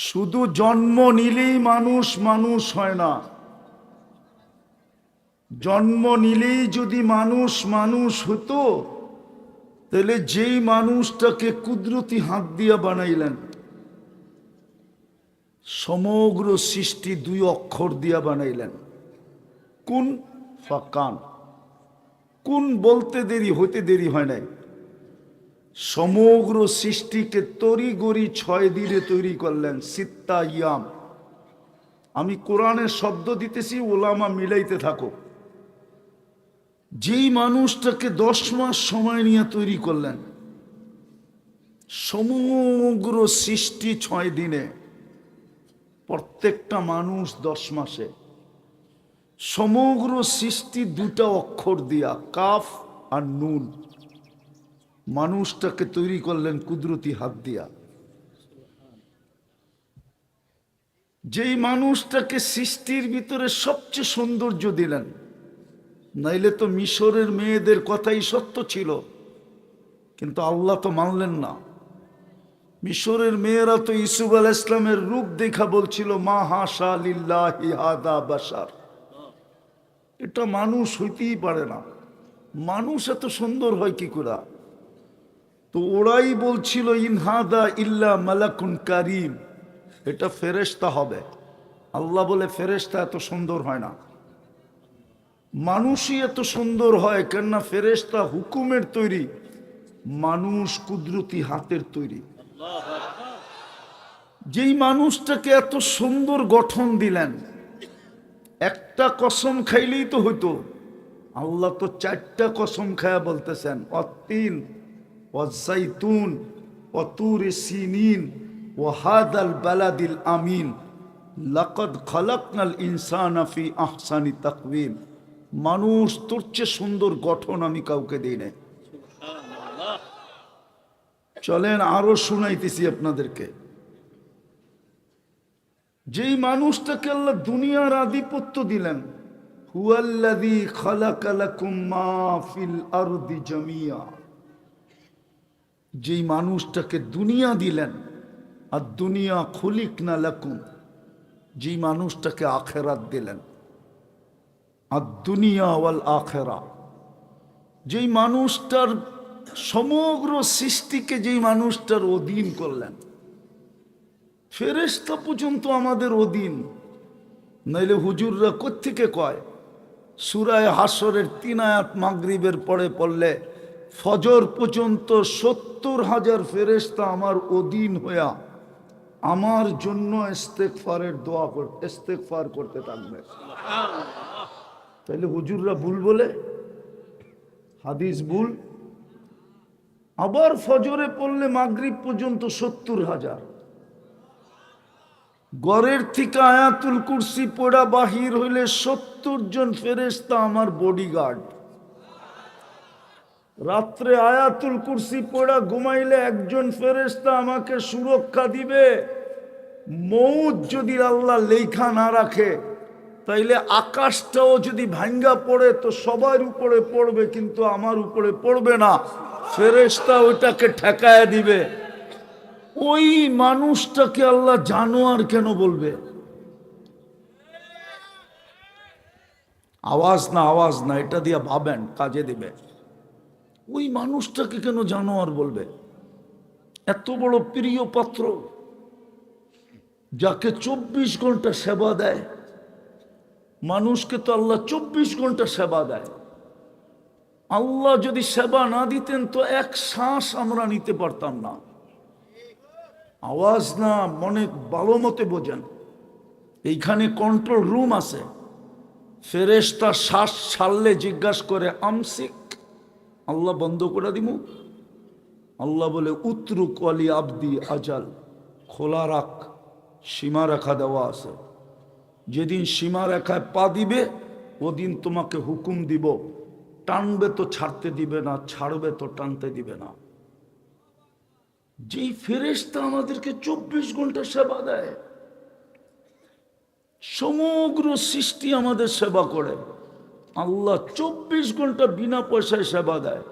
শুধু জন্ম নিলেই মানুষ মানুষ হয় না। জন্ম নিলেই যদি মানুষ মানুষ হতো, তাহলে যেই মানুষটাকে কুদরতি হাত দিয়া বানাইলেন, সমগ্র সৃষ্টি দুই অক্ষর দিয়া বানাইলেন, কুন ফাকান। কুন বলতে দেরি হইতে দেরি হয় নাই। সমগ্র সৃষ্টিকে তড়িগড়ি 6 দিনে তৈরি করলেন, সিত্তা ইয়াম। আমি কোরআনের শব্দ দিতেছি, ওলামা মিলাইতে থাকো। যেই মানুষটাকে 10 মাস সময় নিয়ে তৈরি করলেন, সমগ্র সৃষ্টি 6 দিনে, প্রত্যেকটা মানুষ 10 মাসে, সমগ্র সৃষ্টি 2টা অক্ষর দিয়া, কাফ আর নুন। মানুষটাকে তৈরি করলেন কুদরতি হাত দিয়া। যেই মানুষটাকে সৃষ্টির ভিতরে সবচেয়ে সৌন্দর্য দিলেন, নাইলে তো মিশরের মেয়েদের কথাই সত্য ছিল, কিন্তু আল্লাহ তো মানলেন না। মিশরের মেয়েরা তো ইউসুফ আলাইহিস সালামের রূপ দেখা বলছিল, মা হাশা লিল্লাহি হাদা বাশার, এটা মানুষ হইতেই পারে না, মানুষ এত সুন্দর হয় কি করে? তো ওরাই বলছিল, ইনহাদা ইল্লা মালাকুন কারীম, এটা ফেরেশতা হবে। আল্লাহ বলে ফেরেশতা এত সুন্দর হয় না, মানুষই এত সুন্দর হয়। কেননা ফেরেশতা হুকুমের তৈরি, মানুষ কুদরতি হাতের তৈরি। যেই মানুষটাকে এত সুন্দর গঠন দিলেন, একটা কসম খাইলেই তো হইতো। আল্লাহ তো 4টা কসম খায়া বলতেছেন, অত্তিন ওয়াজ্জাইতুন ওয়াতুর সিনিন ওয়াহাদাল বালাদিল আমিন লাকাদ খালাকনাল ইনসানা ফি আহসানি তাকওয়িম। মানুষ তোর চেয়ে সুন্দর গঠন আমি কাউকে দিই নাই। চলেন আরো শুনাইতেছি আপনাদেরকে। যেই মানুষটাকে আল্লাহ দুনিয়ার আধিপত্য দিলেন, হুয়াল্লাযী খালাকা লাকুম মা ফিল আরদি জামিয়া, যেই মানুষটাকে দুনিয়া দিলেন, আর দুনিয়া খুলিকনা লাকুম, যেই মানুষটাকে আখেরাত দিলেন, আর দুনিয়া ওয়াল আখেরা, যেই মানুষটার সমগ্র সৃষ্টিকে যেই মানুষটার অধীন করলেন। ফেরেশতা পর্যন্ত আমাদের অধীন, নইলে হুজুররা কোত্থেকে কয় সূরা হাশরের 3 আয়াত মাগরিবের পরে পড়লে ফজর পর্যন্ত 70,000 ফেরেশতা আমার অধীন হইয়া আমার জন্য ইস্তেগফার করতে থাকবে। তাইলে হুজুররা ভুল বলে, হাদিস ভুল। আবার ফজরে পড়লে মাগরিব পর্যন্ত 70,000। ঘরের থেকে আয়াতুল কুরসি পড়া বাহির হইলে 70 জন ফেরেশতা আমার বডিগার্ড। রাত্রে আয়াতুল কুরসি পড়া ঘুমাইলে একজন ফেরেশতা আমাকে সুরক্ষা দিবে। মৌত যদি আল্লাহ লেখা না রাখে, তাইলে আকাশটাও যদি ভাঙ্গা পড়ে তো সবার উপরে পড়বে, কিন্তু আমার উপরে পড়বে না। ফেরেশতা ওইটাকে ঠেকায় দিবে। ওই মানুষটাকে আল্লাহ জানোয়ার কেন বলবে? আওয়াজ না, এটা দিয়া ভাবেন, কাজে দিবে। ওই মানুষটাকে কেন জানোয়ার বলবে? এত বড় প্রিয় পাত্র, যাকে 24 ঘন্টা সেবা দেয়। মানুষকে তো আল্লাহ 24 ঘন্টা সেবা দেয়। আল্লাহ যদি সেবা না দিতেন তো এক শ্বাস আমরা নিতে পারতাম না। আওয়াজ না, মনে ভালো মতে বোঝেন। এইখানে কন্ট্রোল রুম আছে। ফেরেশতা শ্বাস ছাড়লে জিজ্ঞাসা করে, আমসিক, আল্লাহ বন্ধ করে দিব। আল্লাহ বলে, উতরুক ওয়ালি আবদি আজাল, খোলা রাখ, সীমা রেখা দেওয়া আছে। যেদিন সীমা রেখায় পা দিবে, ওদিন তোমাকে হুকুম দিব। টানবে তো ছাড়তে দিবে না, ছাড়বে তো টানতে দিবে না। যেই ফেরেশতা আমাদেরকে 24 ঘন্টা সেবা দেয়, সমগ্র সৃষ্টি আমাদের সেবা করে। আল্লাহ 24 ঘন্টা বিনা পয়সায় সেবা দেয়।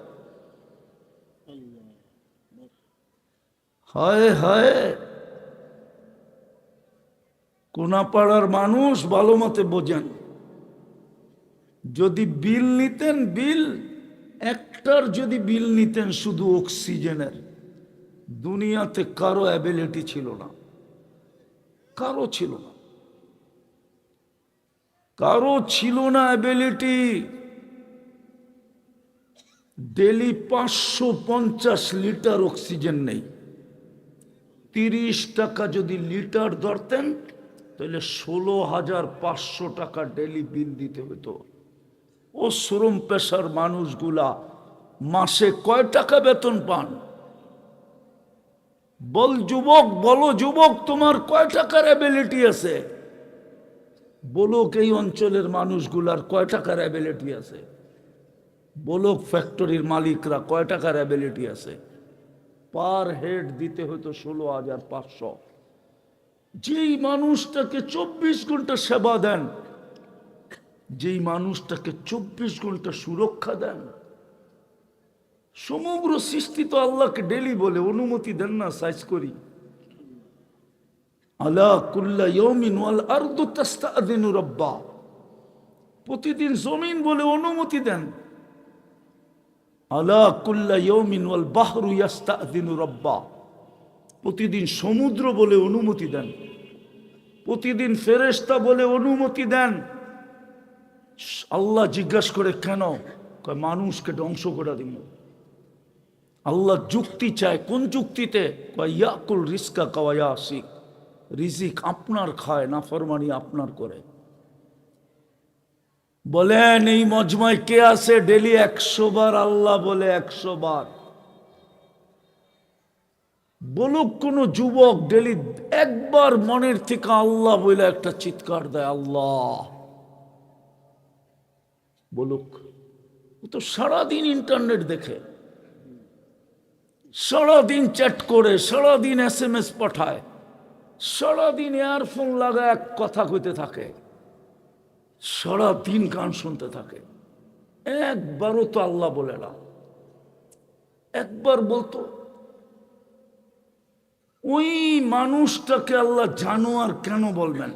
হায় হায়, কোনাপাড়ার মানুষ ভালো মতে বোঝেন, যদি বিল নিতেন, বিল একটার যদি বিল নিতেন শুধু অক্সিজেনের, দুনিয়াতে কারো অ্যাবিলিটি ছিল না, কারো ছিল না, কারো ছিল না অ্যাবিলিটি। ডেলি 550 লিটার অক্সিজেন নেই। 30 টাকা যদি লিটার ধরতেন তাহলে 16,500 টাকা ডেলি বিল দিতে হতো। ও শ্রম পেশার মানুষগুলা মাসে কয় টাকা বেতন পান? বলো যুবক, তোমার কয় টাকার অ্যাবিলিটি আছে? বলো এই অঞ্চলের মানুষগুলার কয় টাকার অ্যাবিলিটি আছে? বলো ফ্যাক্টরির মালিকরা কয় টাকার অ্যাবিলিটি আছে? পার হেড দিতে হতো 16,500। যেই মানুষটাকে 24 ঘন্টা সেবা দেন, যেই মানুষটাকে 24 ঘন্টা সুরক্ষা দেন, সমগ্র সৃষ্টি তো আল্লাহকে ডেলি বলে, অনুমতি দেন না সাইজ করি। আলা কুল্লা ইয়াউমিন ওয়াল আরদু তাস্তাযিনু রাব্বা, প্রতিদিন জমিন বলে অনুমতি দেন। আলা কুল্লা ইয়াউমিন ওয়াল বাহরু ইয়াস্তাযিনু রাব্বা, প্রতিদিন সমুদ্র বলে অনুমতি দেন, প্রতিদিন ফেরেশতা বলে অনুমতি দেন। আল্লাহ জিজ্ঞাসা করে কেন? মানুষকে ধ্বংস করে দিব। আল্লাহ যুক্তি চায়, কোন যুক্তিতে? ইয়াকুল রিজকা কাওয়া ইয়াসিক, রিজিক আপনার খায়, নাফরমানি আপনার করে। বলেন এই মজমায় কে আছে ডেলি 100 বার আল্লাহ বলে? 100 বার বলুক কোন যুবক ডেলি একবার মনের থেকে আল্লাহ বলে একটা চিৎকার দেয়, আল্লাহ বলুক। ও তো সারাদিন ইন্টারনেট দেখে, সারাদিন চ্যাট করে, সারাদিন SMS পাঠায়, সারাদিন ইয়ারফোন লাগায় এক কথা কইতে থাকে, সারাদিন গান শুনতে থাকে। একবারও তো আল্লাহ বলে না। একবার বলতো, ওই মানুষটাকে আল্লাহ জানোয়ার কেন বলবেন?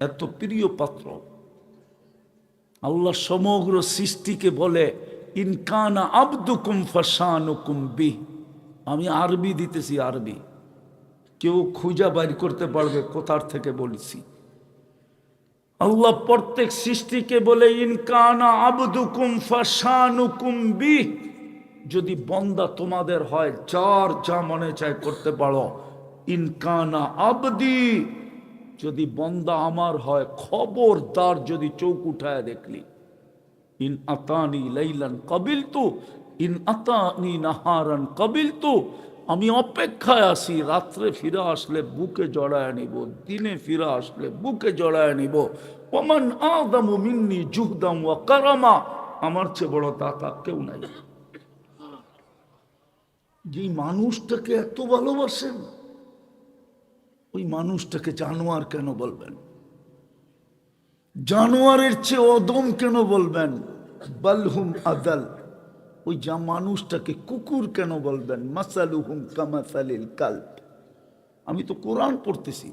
এত প্রিয় পাত্র। আল্লাহ সমগ্র সৃষ্টিকে বলে ইনকানা আবদুকুম ফাশানুকুম বিহ। আমি আরবি দিতেছি, আরবি, কেউ খুঁজা বাইর করতে পারবে কোথার থেকে বলছি। আল্লাহ প্রত্যেক সৃষ্টিকে বলে ইনকানা আবদুকুম ফাশানুকুম বিহ, যদি বন্দা তোমাদের হয়, যার যা মনে চায় করতে পারো। ইনকানা আবদি, যদি বন্দা আমার হয়, খবরদার যদি চোখ উঠায় দেখলি। ইন আতানি লাইলান কাবিলতু, ইন আতানি নাহারান কাবিলতু, আমি অপেক্ষায় আছি, রাত্রে ফিরে আসলে বুকে জড়ায় নিব, দিনে ফিরে আসলে বুকে জড়ায় নিব। ওমান আদামু মিন্নি জুহদাম ওয়া কারামা, আমার চেয়ে বড় দাতা কেউ নাই। যে মানুষটাকে এত ভালোবাসেন, ওই মানুষটাকে জানোয়ার কেন বলবেন? জানোয়ারের চেয়ে অদম কেন বলবেন? বালহুম আদাল, ওই যা মানুষটাকে কুকুর কেন বলবেন? মাসালুহুম কামাসালিল কালব। আমি তো কোরআন পড়তেছি,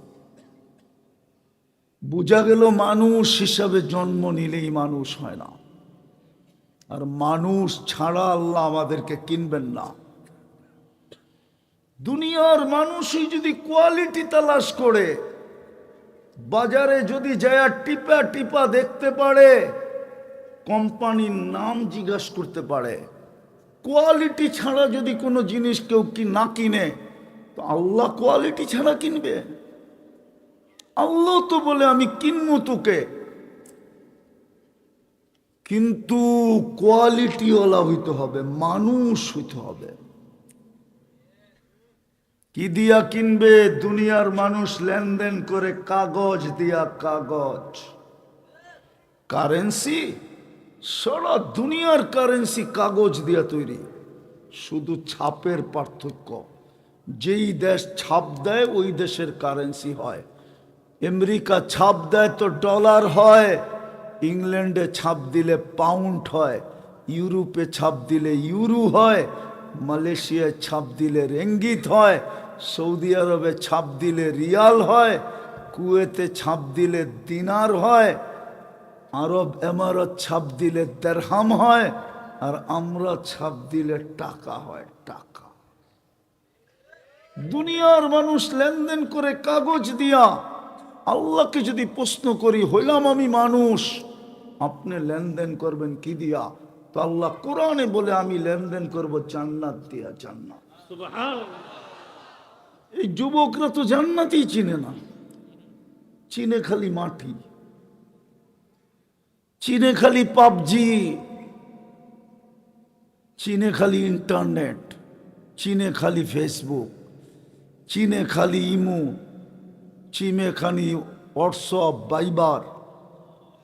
বোঝা গেল মানুষ হিসাবে জন্ম নিলেই মানুষ হয় না, আর মানুষ ছাড়া আল্লাহ আমাদেরকে কিনবেন না। দুনিয়ার মানুষই যদি কোয়ালিটি তালাশ করে, বাজারে যদি যায় টিপা টিপা দেখতে পারে, কোম্পানির নাম জিজ্ঞাসা করতে পারে, কোয়ালিটি ছাড়া যদি কোনো জিনিস কেউ না কিনে, তো আল্লাহ কোয়ালিটি ছাড়া কিনবে? আল্লাহ তো বলে আমি কিনবো তোকে, কিন্তু কোয়ালিটিওয়ালা হইতে হবে, মানুষ হইতে হবে। কি দিয়া কিনবে? দুনিয়ার মানুষ লেনদেন করে কাগজ দিয়া, কাগজ, কারেন্সি। সারা দুনিয়ার কারেন্সি কাগজ দিয়া তৈরি, শুধু ছাপের পার্থক্য। যেই দেশ ছাপ দেয় ওই দেশের কারেন্সি হয়। আমেরিকা ছাপ দেয় তো ডলার হয়, ইংল্যান্ডে ছাপ দিলে পাউন্ড হয়, ইউরোপে ছাপ দিলে ইউরো হয়, মালয়েশিয়ায় ছাপ দিলে রেঙ্গিত হয়, সৌদি আরবে ছাপ দিলে রিয়াল হয়, কুয়েতে ছাপ দিলে দিনার হয়, আরব এমারত ছাপ দিলে দেরহাম হয়, আর আমরা ছাপ দিলে টাকা হয়। টাকা। দুনিয়ার মানুষ লেনদেন করে কাগজ দিয়া। আল্লাহকে যদি প্রশ্ন করি, হইলাম আমি মানুষ, আপনি লেনদেন করবেন কি দিয়া? তো আল্লাহ কোরআনে বলে, আমি লেনদেন করব জান্নাত দিয়া। জান্নাত। এই যুবকরা তো জান্নাতই চিনে না, চিনে খালি মাটি, চিনে খালি পাবজি, চিনে খালি ইন্টারনেট, চিনে খালি ফেসবুক, চিনে খালি ইমো, চিনে খালি হোয়াটসঅ্যাপ, ভাইবার,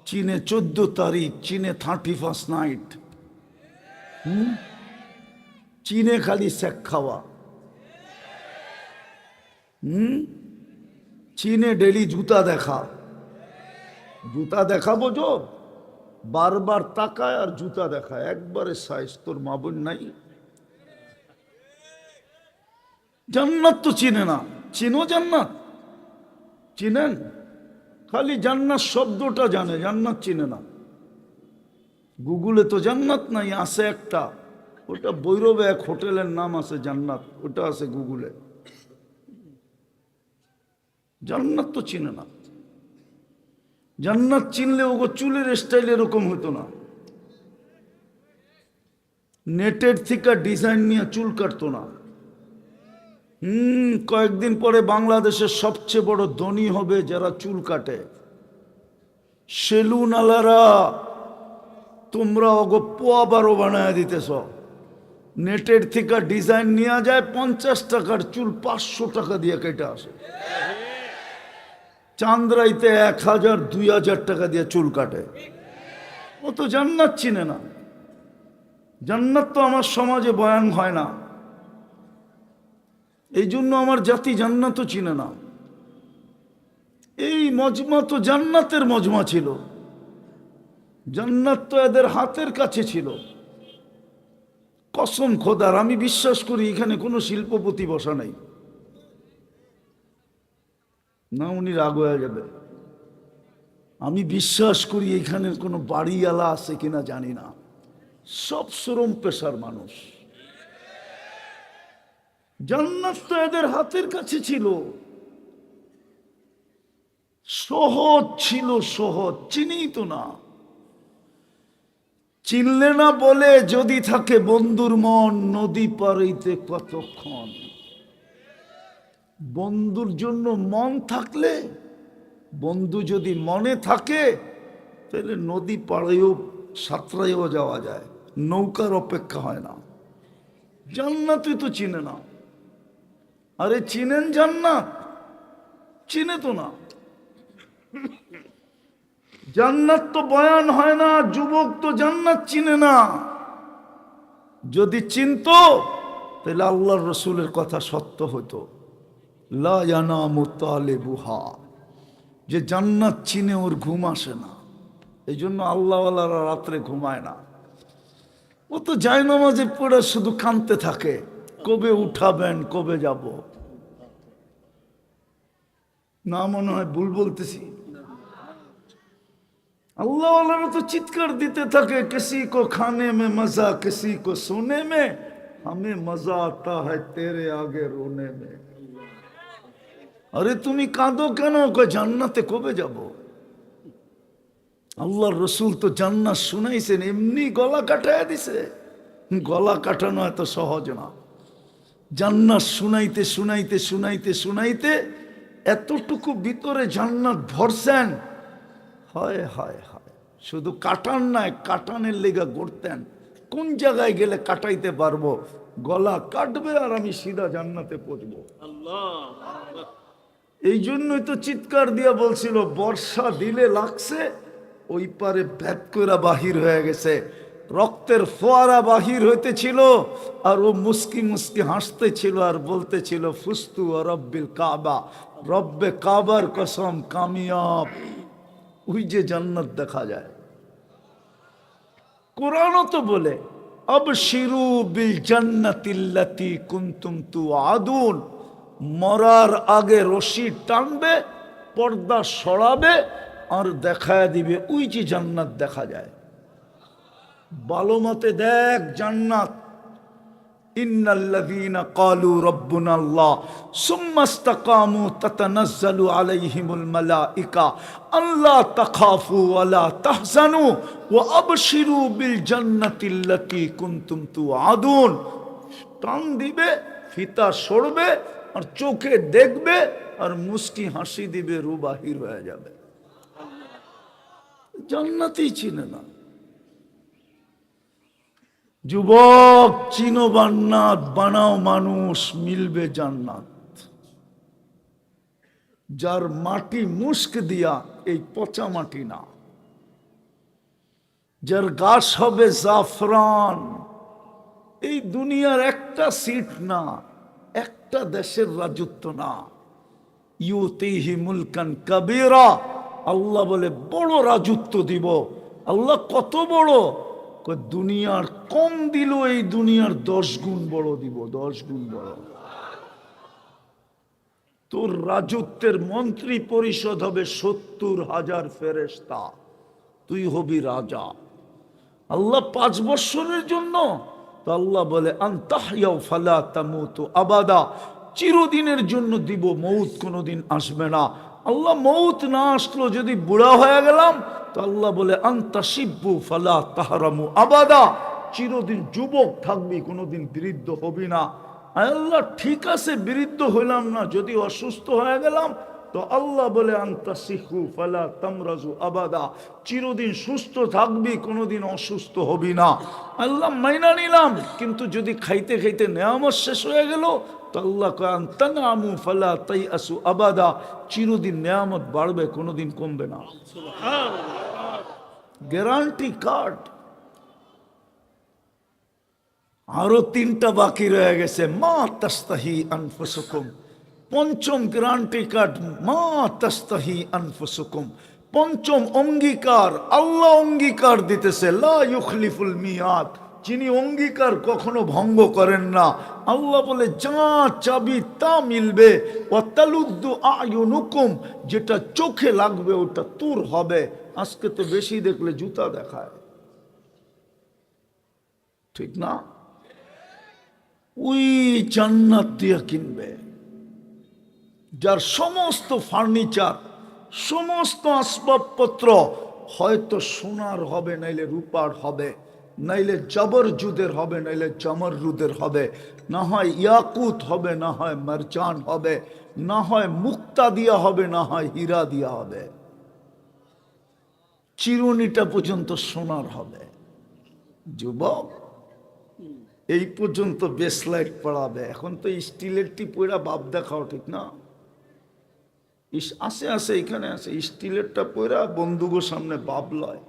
চীনে 14 তারিখ, চীনে 31st নাইট, চীনে খালি শেখ খাওয়া, চীনে ডেলি জুতা দেখা। জুতা দেখাবো যো, বারবার তাকায় আর জুতা দেখায়, একবারে সাইজ। তোর মা বোন নাই? জান্নাত তো চিনে না। চিনো জান্নাত? চিনেন? খালি জান্নাত শব্দটা জানে, জান্নাত চিনে না। গুগলে তো জান্নাত নাই, আছে একটা, ওটা বৈরবে এক হোটেলের নাম আছে জান্নাত, ওটা আছে গুগলে। জান্নাত তো চিনে না। জান্নাত চিনলে ওগো চুলের স্টাইল এরকম হতো না। নেটের থেকে ডিজাইন নিয়ে চুল কাটতো না। কয়েকদিন পরে বাংলাদেশের সবচেয়ে বড় ধনী হবে যারা চুল কাটে। সেলুন আলারা, তোমরা ওগো পোয়া বারো বানায় দিতেছ। নেটের থেকে ডিজাইন নেওয়া যায়, 50 টাকার চুল 500 টাকা দিয়ে কেটে আসে। চান্দ্রাইতে 1000 2000 টাকা দিয়ে চুল কাটে। ও তো জান্নাত চিনে না। জান্নাত তো আমার সমাজে বয়ান হয় না, এই জন্য আমার জাতি জান্নাতও চিনে না। এই মজমা তো জান্নাতের মজমা ছিল, জান্নাত তো এদের হাতের কাছে ছিল। কসম খোদার, আমি বিশ্বাস করি এখানে কোনো শিল্পপতি বসা নাই। না, উনি রাগ হয়ে যাবে। আমি বিশ্বাস করি এখানে কোনো বাড়িওয়ালা আছে কিনা জানি না, সব শ্রম পেশার মানুষ। জান্নাত তো এদের হাতের কাছে ছিল, সহজ ছিল, সহজ। চিনেই তো না। চিনলে না বলে যদি থাকে বন্ধুর মন, নদী পাড়াইতে কতক্ষণ। বন্ধুর জন্য মন থাকলে, বন্ধু যদি মনে থাকে, তাহলে নদী পাড়াইও সাঁতরাইও যাওয়া যায়, নৌকার অপেক্ষা হয় না। জান্নাতই তো চিনে না। আরে চিনেন জান্নাত? চিনে তো না। জান্নাত তো বয়ান হয় না, যুবক তো জান্নাত চিনে না। যদি চিনতো তাহলে আল্লাহর রসুলের কথা সত্য হতো, লা ইয়ানামু তালিবুহা, যে জান্নাত চিনে ওর ঘুম আসে না। এই জন্য আল্লাহওয়ালারা রাত্রে ঘুমায় না। ও তো জায়নামাজে পড়ে শুধু কাঁদতে থাকে, কবে উঠাবেন, কবে যাব। না, মনে হয় ভুল বলতেছি। अल्लाह वाला तो चित्कार देते থাকে किसी को खाने में मजा, किसी को सोने में, हमें मजा आता है तेरे आगे रोने में। अरे তুমি কাঁদো কেন? জান্নাতে কবে যাব? আল্লাহর রসুল তো জান্নাত শুনাইছেন, এমনি গলা কাটায় দিছে। গলা কাটানো এত সহজ না। জান্নাত শুনাইতে শুনাইতে শুনাইতে শুনাইতে এতটুকু ভিতরে জান্নাত ভরছেন। হায় হায় হায়, শুধু কাটান নাই, কাটানের লেগা গড়তেন। কোন জায়গায় গেলে কাটাইতে পারবো? গলা কাটবে আর আমি সিধা জান্নাতে পৌঁছবো। এই জন্যই তো চিৎকার দিয়া বলছিল, বর্ষা দিলে লাগছে, ওই পারে ভেদ করে বাহির হয়ে গেছে, রক্তের ফোয়ারা বাহির হইতেছিল, আর ও মুস্কি মুস্কি হাসতেছিল আর বলতেছিল, ফুস্তু রব্বিল কাবা, রব্বে কাবার কসম, কামিয়াব। ওই যে জান্নাত দেখা যায়। কোরআনও তো বলে, আবশিরু বিল জান্নাতিল্লাতী কুনতুম তুআদুন, মরার আগে রশি টানবে পর্দা সরাবে আর দেখায় দিবে ওই যে জান্নাত দেখা যায়। ভালো মতে দেখ জান্নাত। ইন্নাল্লাযীনা ক্বালু রাব্বুনাল্লাহ সুম্মা ইসতাকামু তাতানাজ্জালু আলাইহিমুল মালায়েকা আল্লা তাখাফু ওয়া লা তাহজানু ওয়া আবশিরু বিল জান্নাতিল্লাতী কুনতুম তুআদুন। টান দিবে, ফিতা সরবে, আর চোখে দেখবে আর মুস্কি হাসি দিবে, রু বাহির হয়ে যাবে। জান্নাতই চিনে না। যুবক চিনো জান্নাত, বানাও মানুষ, মিলবে জান্নাত। যার মাটি মুস্ক দিয়া, এই পচা মাটি না। যার গাছ হবে জাফরান, এই দুনিয়ার একটা সিট না, একটা দেশের রাজত্ব না। ইউতিহি মুলকান কাবীরা, আল্লাহ বলে বড় রাজত্ব দিব। আল্লাহ কত বড়? দুনিয়ার কম দিল, এই দুনিয়ার 10 গুণ বড় দিব, 10 গুণ বড়। তোর রাজত্বের মন্ত্রী পরিষদ হবে 70,000 ফেরেশতা, তুই হবি রাজা। আল্লাহ 5 বছরের জন্য তো আল্লাহ বলে আনতাহইয়া ফালা তামুতু আবাদা, চিরদিনের জন্য দিব, মৌত কোনোদিন আসবে না। আল্লাহ মৌত না আসলো, যদি বুড়া হয়ে গেলাম তো আল্লাহ বলে আনতাশিব্বু ফালা তাহরামু আবাদা, চিরদিন যুবক থাকবি, কোনোদিন বৃদ্ধ হবি না। আল্লাহ ঠিক আছে, বৃদ্ধ হইলাম না, যদি অসুস্থ হয়ে গেলাম তো আল্লাহ বলে আনতাসিহু ফালা তামরাজু আবাদা, চিরদিন সুস্থ থাকবি, কোনোদিন অসুস্থ হবি না। আল্লাহ মাইনা নিলাম, কিন্তু যদি খাইতে খাইতে নেয়ামত শেষ হয়ে গেল তো আল্লাহ কয় তানামু ফালা তাইআসু আবাদা, চিরদিন নেয়ামত বাড়বে, কোনোদিন কমবে না। Guarantee card. আরো 3টা বাকি রয়ে গেছে। মা তাস্তাহি আনফুসুকুম, পঞ্চম গ্যারান্টি কার্ড। মা তাস্তাহি আনফুসুকুম, পঞ্চম অঙ্গীকার। আল্লাহ অঙ্গীকার দিতেছে, লা ইউখলিফুল মিয়াদ, যিনি অঙ্গীকার কখনো ভঙ্গ করেন না। আল্লাহ বলে যা চাবি তা মিলবে। ওয়াতালুদ্দু আয়ুনুকুম, যেটা চোখে লাগবে ওটা তোর হবে। আজকে তো বেশি দেখলে জুতা দেখায়, ঠিক না? ওই জান্নাত দিয়ে কিনবে, যার সমস্ত ফার্নিচার, সমস্ত আসবাবপত্র হয়তো সোনার হবে, নাইলে রূপার হবে, নাইলে জবরজুদের হবে, নাইলে জমররুদের হবে, না হয় ইয়াকুত হবে, না হয় মারজান হবে, না হয় মুক্তা দিয়া হবে, না হয় হীরা দিয়া হবে। চিরুনিটা পর্যন্ত সোনার হবে। যুবক এই পর্যন্ত বেসলাইট পড়াবে, এখন তো স্টিলের টি পয়রা বাপ দেখাও, ঠিক না? আছে আছে এখানে আছে, স্টিলেরটা পয়রা বন্দুকের সামনে বাপ লয়,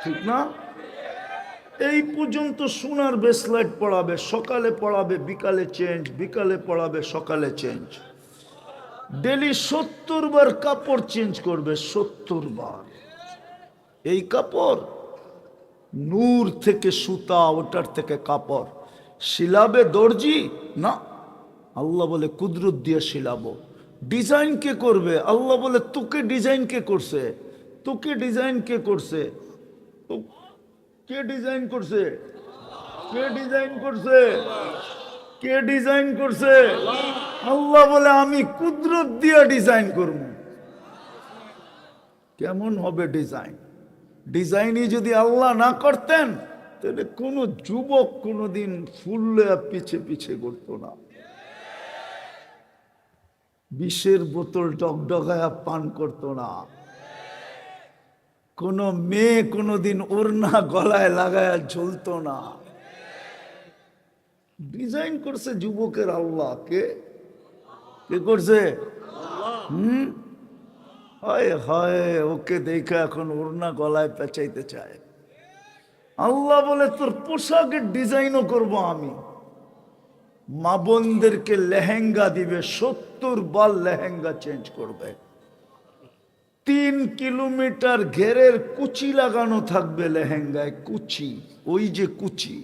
ঠিক না? এই পর্যন্ত সোনার বেসলাইট পড়াবে, সকালে পড়াবে বিকালে চেঞ্জ, বিকালে পড়াবে সকালে চেঞ্জ। ডেলি 70 বার কাপড় চেঞ্জ করবে, 70 বার। এই কাপড় নূর থেকে সুতা, ওটার থেকে কাপড়। শিলাবে দর্জি না, আল্লাহ বলে কুদরত দিয়ে শিলাবো। ডিজাইন কে করবে? আল্লাহ বলে তোকে ডিজাইন কে করছে? তোকে ডিজাইন কে করছে? কে ডিজাইন করছে? কে ডিজাইন করছে? কে ডিজাইন করছে? আল্লাহ বলে আমি কুদরত দিয়ে ডিজাইন করব। কেমন হবে ডিজাইন? ডিজাইনই যদি আল্লাহ না করতেন তাহলে কোন যুবক কোনদিন ফুললে পিছে পিছে করতো না, বিষের বোতল ডগডগায়া পান করতো না, কোন মেয়ে কোনদিন ওড়না গলায় লাগায়া ঝুলতো না। ডিজাইন করছে যুবকের আল্লাহ। কে কে করছে? হায় হায়, ওকে দেখে এখন ওড়না গলায় পেঁচাইতে চায়। আল্লাহ বলে তোর পোশাকের ডিজাইনও করব আমি। মা বোনদেরকে লেহেঙ্গা দিবে, 70 বার লেহেঙ্গা চেঞ্জ করবে। 3 কিলোমিটার ঘেরের কুচি লাগানো থাকবে লেহেঙ্গায়, কুচি, ওই যে কুচি,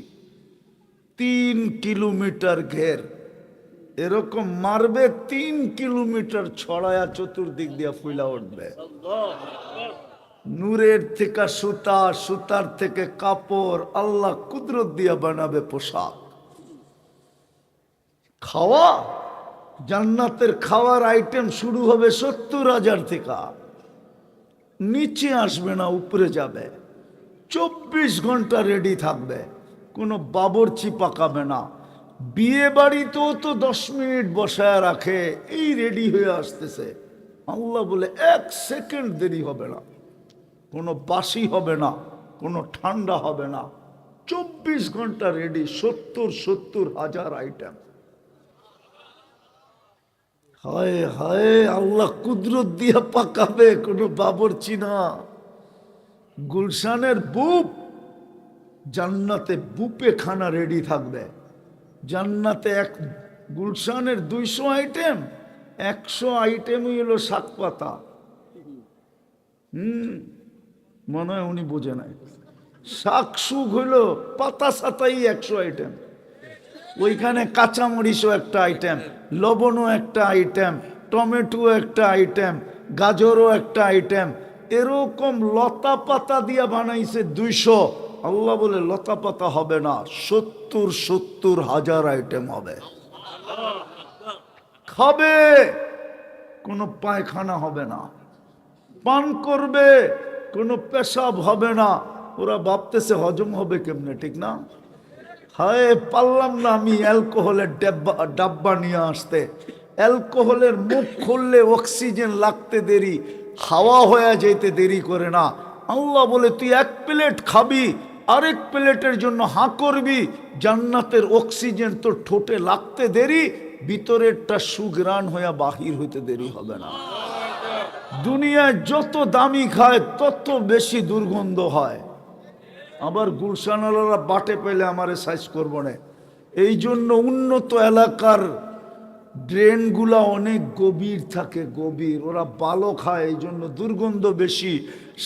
3 কিলোমিটার ঘের। এরকম মারবে 3 কিলোমিটার ছড়ায়া চতুর্দিক দিয়া ফুলা উঠবে। নূরের থেকে সুতা, সুতার থেকে কাপড়, আল্লাহ কুদরত দিয়া বানাবে পোশাক। খাওয়া, জান্নাতের খাওয়ার আইটেম শুরু হবে 70,000 থেকে, নিচে আসবে না, উপরে যাবে। 24 ঘন্টা রেডি থাকবে, কোনো বাবরচি পাকাবে না। বিয়ে বাড়িতেও তো 10 মিনিট বসায় রাখে, এই রেডি হয়ে আসতেছে। আল্লাহ বলে 1 সেকেন্ড দেরি হবে না, কোনো বাসি হবে না, কোনো ঠান্ডা হবে না। 24 ঘন্টা রেডি, 70,000 আইটেম। হায় হায়, আল্লাহ কুদরত দিয়া পাকাবে, কোনো বাবরচি না। গুলশানের বুপ, জান্নাতে বুপে খানা রেডি থাকবে। জান্নাতে গুলশানের 200 আইটেম, 100 আইটেমই হলো শাক পাতা। মনে হয় উনি বোঝে নাই। শাক সুখ হইলো পাতা সাতাই 100 আইটেম। ওইখানে কাঁচামরিচও একটা আইটেম, লবণও একটা আইটেম, টমেটো একটা আইটেম, গাজরও একটা আইটেম। এরকম লতা পাতা দিয়া বানাইছে 200। আল্লাহ বলে লতা পাতা হবে না, 70,000 আইটেম হবে। খাবে, কোনো পায়খানা হবে না। পান করবে, কোনো পেশাব হবে না। ওরা ভাবতেছে হজম হবে কেমনে, ঠিক না? হায়, পারলাম না আমি অ্যালকোহলের ডাব্বা নিয়ে আসতে। অ্যালকোহলের মুখ খুললে অক্সিজেন লাগতে দেরি, হাওয়া হয়ে যেতে দেরি করে না। আল্লাহ বলে তুই 1 প্লেট খাবি, আরেক প্লেটের জন্য হাঁ করবি, জান্নাতের অক্সিজেন তোর ঠোঁটে লাগতে দেরি, ভিতরেরটা সুগ্রাণ হয়ে বাহির হইতে দেরি হবে না। দুনিয়ায় যত দামি খায় তত বেশি দুর্গন্ধ হয়। আবার গুলশানওয়ালারা বাটে পেলে আমারে সাইজ করবো না। এই জন্য উন্নত এলাকার ড্রেনগুলা অনেক গভীর থাকে, গভীর, ওরা ভালো খায়, এই জন্য দুর্গন্ধ বেশি।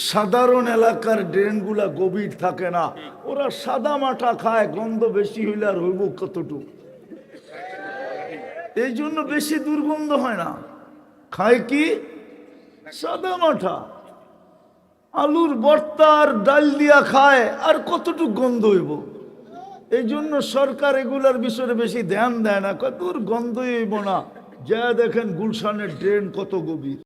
সাধারণ এলাকার ড্রেনগুলা গভীর থাকে না, ওরা সাদা মাঠা খায়, গন্ধ বেশি হইলে আর হইব কতটুকু, এই জন্য বেশি দুর্গন্ধ হয় না। খায় কি? সাদা মাঠা। আলুর ভর্তা আর ডাল দিয়া খায়, আর কতটুকু গন্ধ হইব। এই জন্য সরকার এগুলার বিষয়ে বেশি ধ্যান দেয় না, কত গন্ধই হইব না। যা দেখেন গুলশানের ড্রেন কত গভীর।